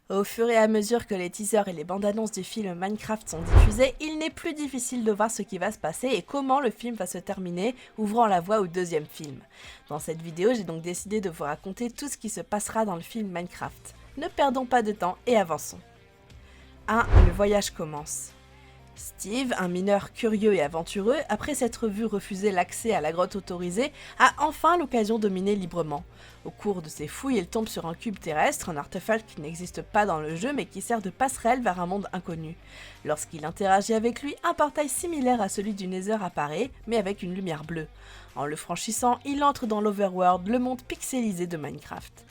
Au fur et à mesure que les teasers et les bandes annonces du film Minecraft sont diffusés, il n'est plus difficile de voir ce qui va se passer et comment le film va se terminer, ouvrant la voie au deuxième film. Dans cette vidéo, j'ai donc décidé de vous raconter tout ce qui se passera dans le film Minecraft. Ne perdons pas de temps et avançons. 1. Le voyage commence. Steve, un mineur curieux et aventureux, après s'être vu refuser l'accès à la grotte autorisée, a enfin l'occasion de miner librement. Au cours de ses fouilles, il tombe sur un cube terrestre, un artefact qui n'existe pas dans le jeu mais qui sert de passerelle vers un monde inconnu. Lorsqu'il interagit avec lui, un portail similaire à celui du Nether apparaît, mais avec une lumière bleue. En le franchissant, il entre dans l'Overworld, le monde pixelisé de Minecraft.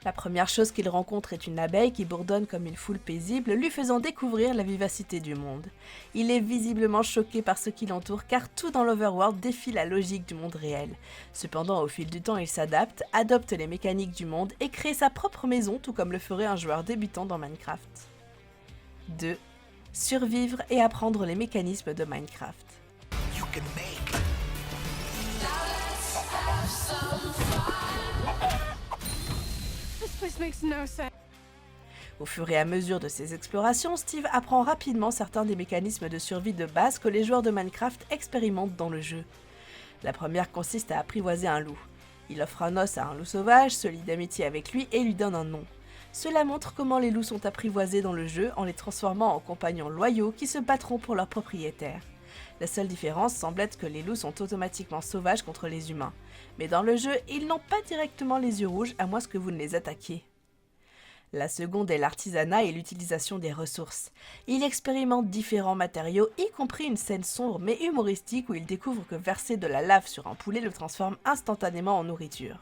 La première chose qu'il rencontre est une abeille qui bourdonne comme une foule paisible, lui faisant découvrir la vivacité du monde. Il est visiblement choqué par ce qui l'entoure car tout dans l'Overworld défie la logique du monde réel. Cependant, au fil du temps, il s'adapte, adopte les mécaniques du monde et crée sa propre maison tout comme le ferait un joueur débutant dans Minecraft. 2. Survivre et apprendre les mécanismes de Minecraft. Au fur et à mesure de ses explorations, Steve apprend rapidement certains des mécanismes de survie de base que les joueurs de Minecraft expérimentent dans le jeu. La première consiste à apprivoiser un loup. Il offre un os à un loup sauvage, se lie d'amitié avec lui et lui donne un nom. Cela montre comment les loups sont apprivoisés dans le jeu en les transformant en compagnons loyaux qui se battront pour leur propriétaire. La seule différence semble être que les loups sont automatiquement sauvages contre les humains. Mais dans le jeu, ils n'ont pas directement les yeux rouges à moins que vous ne les attaquiez. La seconde est l'artisanat et l'utilisation des ressources. Il expérimente différents matériaux, y compris une scène sombre mais humoristique où il découvre que verser de la lave sur un poulet le transforme instantanément en nourriture.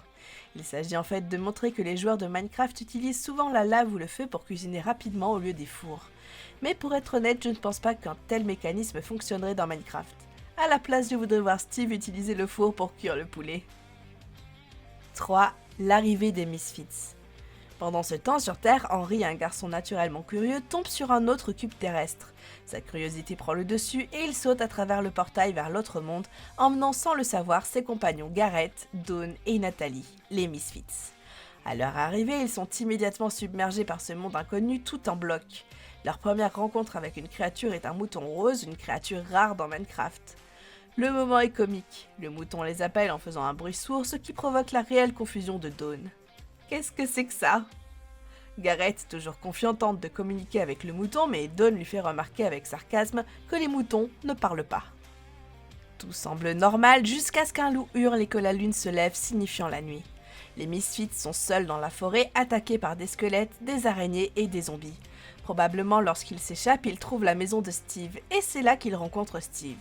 Il s'agit en fait de montrer que les joueurs de Minecraft utilisent souvent la lave ou le feu pour cuisiner rapidement au lieu des fours. Mais pour être honnête, je ne pense pas qu'un tel mécanisme fonctionnerait dans Minecraft. À la place, je voudrais voir Steve utiliser le four pour cuire le poulet. 3. L'arrivée des Misfits. Pendant ce temps, sur Terre, Henry, un garçon naturellement curieux, tombe sur un autre cube terrestre. Sa curiosité prend le dessus et il saute à travers le portail vers l'autre monde, emmenant sans le savoir ses compagnons Gareth, Dawn et Natalie, les Misfits. À leur arrivée, ils sont immédiatement submergés par ce monde inconnu tout en bloc. Leur première rencontre avec une créature est un mouton rose, une créature rare dans Minecraft. Le moment est comique. Le mouton les appelle en faisant un bruit sourd, ce qui provoque la réelle confusion de Dawn. Qu'est-ce que c'est que ça ? Gareth, toujours confiant, tente de communiquer avec le mouton, mais Dawn lui fait remarquer avec sarcasme que les moutons ne parlent pas. Tout semble normal jusqu'à ce qu'un loup hurle et que la lune se lève, signifiant la nuit. Les Misfits sont seuls dans la forêt, attaqués par des squelettes, des araignées et des zombies. Probablement lorsqu'ils s'échappent, ils trouvent la maison de Steve, et c'est là qu'ils rencontrent Steve.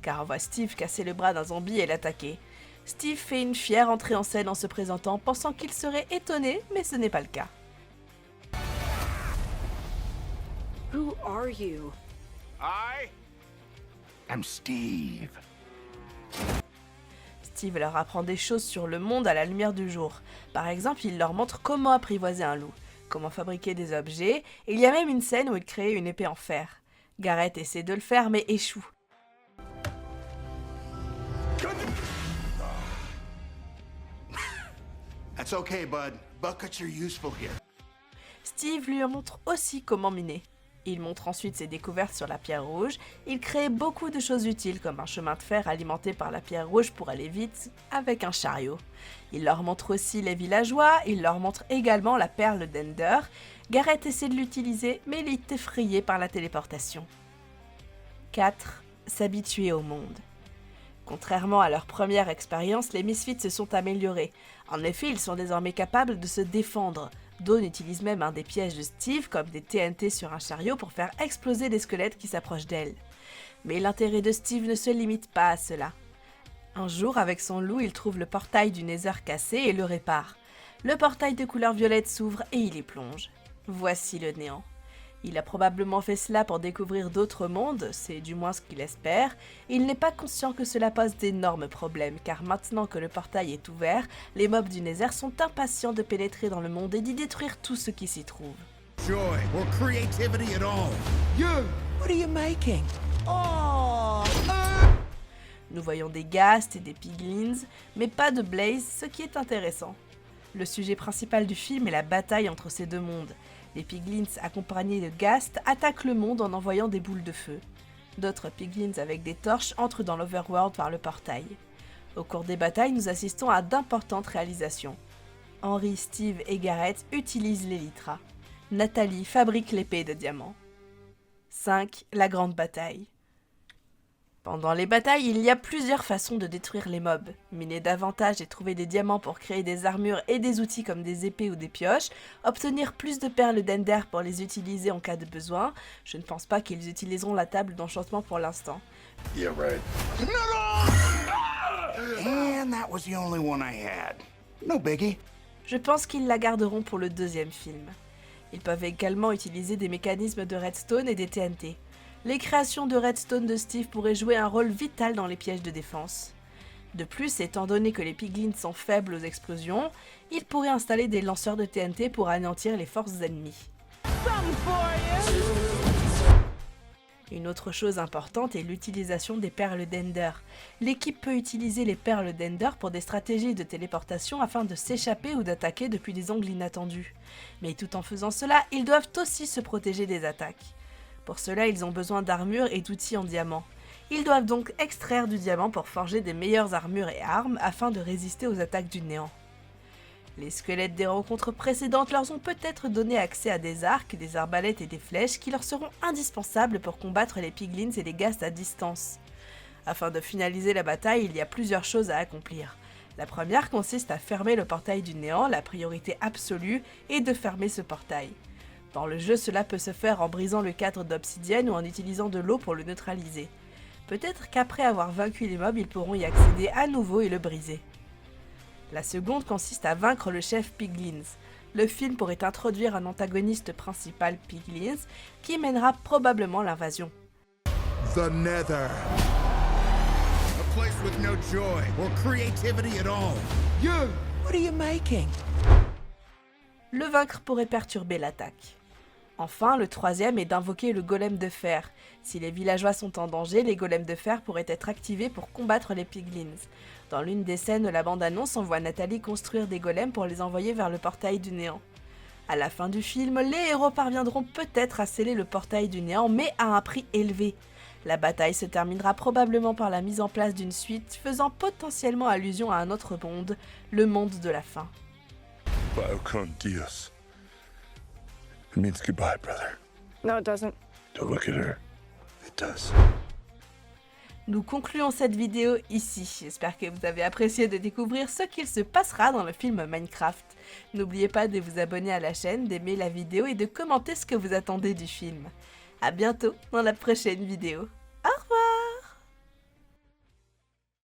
Car on voit Steve casser le bras d'un zombie et l'attaquer. Steve fait une fière entrée en scène en se présentant, pensant qu'il serait étonné, mais ce n'est pas le cas. Who are you? I am Steve. Steve leur apprend des choses sur le monde à la lumière du jour. Par exemple, il leur montre comment apprivoiser un loup, comment fabriquer des objets, et il y a même une scène où il crée une épée en fer. Gareth essaie de le faire mais échoue. That's okay, bud. Buckets are useful here. Steve lui montre aussi comment miner. Il montre ensuite ses découvertes sur la pierre rouge. Il crée beaucoup de choses utiles comme un chemin de fer alimenté par la pierre rouge pour aller vite avec un chariot. Il leur montre aussi les villageois, il leur montre également la perle d'Ender. Gareth essaie de l'utiliser mais il est effrayé par la téléportation. 4. S'habituer au monde. Contrairement à leur première expérience, les Misfits se sont améliorés. En effet, ils sont désormais capables de se défendre. Dawn utilise même un des pièges de Steve comme des TNT sur un chariot pour faire exploser des squelettes qui s'approchent d'elle. Mais l'intérêt de Steve ne se limite pas à cela. Un jour, avec son loup, il trouve le portail du Nether cassé et le répare. Le portail de couleur violette s'ouvre et il y plonge. Voici le néant. Il a probablement fait cela pour découvrir d'autres mondes, c'est du moins ce qu'il espère. Il n'est pas conscient que cela pose d'énormes problèmes, car maintenant que le portail est ouvert, les mobs du Nether sont impatients de pénétrer dans le monde et d'y détruire tout ce qui s'y trouve. Joy or creativity at all. You, what are you making? Oh! Nous voyons des ghasts et des piglins, mais pas de Blaze, ce qui est intéressant. Le sujet principal du film est la bataille entre ces deux mondes. Les piglins accompagnés de Ghast attaquent le monde en envoyant des boules de feu. D'autres piglins avec des torches entrent dans l'Overworld par le portail. Au cours des batailles, nous assistons à d'importantes réalisations. Henry, Steve et Garrett utilisent l'Elytra. Nathalie fabrique l'épée de diamant. 5. La grande bataille. Pendant les batailles, il y a plusieurs façons de détruire les mobs. Miner davantage et trouver des diamants pour créer des armures et des outils comme des épées ou des pioches, obtenir plus de perles d'Ender pour les utiliser en cas de besoin. Je ne pense pas qu'ils utiliseront la table d'enchantement pour l'instant. Yeah, right. And that was the only one I had. No biggie. Je pense qu'ils la garderont pour le deuxième film. Ils peuvent également utiliser des mécanismes de redstone et des TNT. Les créations de redstone de Steve pourraient jouer un rôle vital dans les pièges de défense. De plus, étant donné que les piglins sont faibles aux explosions, ils pourraient installer des lanceurs de TNT pour anéantir les forces ennemies. Une autre chose importante est l'utilisation des perles d'Ender. L'équipe peut utiliser les perles d'Ender pour des stratégies de téléportation afin de s'échapper ou d'attaquer depuis des angles inattendus. Mais tout en faisant cela, ils doivent aussi se protéger des attaques. Pour cela, ils ont besoin d'armures et d'outils en diamant. Ils doivent donc extraire du diamant pour forger des meilleures armures et armes afin de résister aux attaques du néant. Les squelettes des rencontres précédentes leur ont peut-être donné accès à des arcs, des arbalètes et des flèches qui leur seront indispensables pour combattre les piglins et les ghasts à distance. Afin de finaliser la bataille, il y a plusieurs choses à accomplir. La première consiste à fermer le portail du néant, la priorité absolue est de fermer ce portail. Dans le jeu, cela peut se faire en brisant le cadre d'obsidienne ou en utilisant de l'eau pour le neutraliser. Peut-être qu'après avoir vaincu les mobs, ils pourront y accéder à nouveau et le briser. La seconde consiste à vaincre le chef Piglins. Le film pourrait introduire un antagoniste principal Piglins qui mènera probablement l'invasion. The Nether. A place with no joy or creativity at all. You! What are you making? Le vaincre pourrait perturber l'attaque. Enfin, le troisième est d'invoquer le golem de fer. Si les villageois sont en danger, les golems de fer pourraient être activés pour combattre les piglins. Dans l'une des scènes de la bande-annonce, on voit Nathalie construire des golems pour les envoyer vers le portail du néant. À la fin du film, les héros parviendront peut-être à sceller le portail du néant, mais à un prix élevé. La bataille se terminera probablement par la mise en place d'une suite faisant potentiellement allusion à un autre monde, le monde de la fin. Biocon Dios. It means goodbye, brother. No, it doesn't. Don't look at her. It does. Nous concluons cette vidéo ici. J'espère que vous avez apprécié de découvrir ce qu'il se passera dans le film Minecraft. N'oubliez pas de vous abonner à la chaîne, d'aimer la vidéo et de commenter ce que vous attendez du film. A bientôt dans la prochaine vidéo.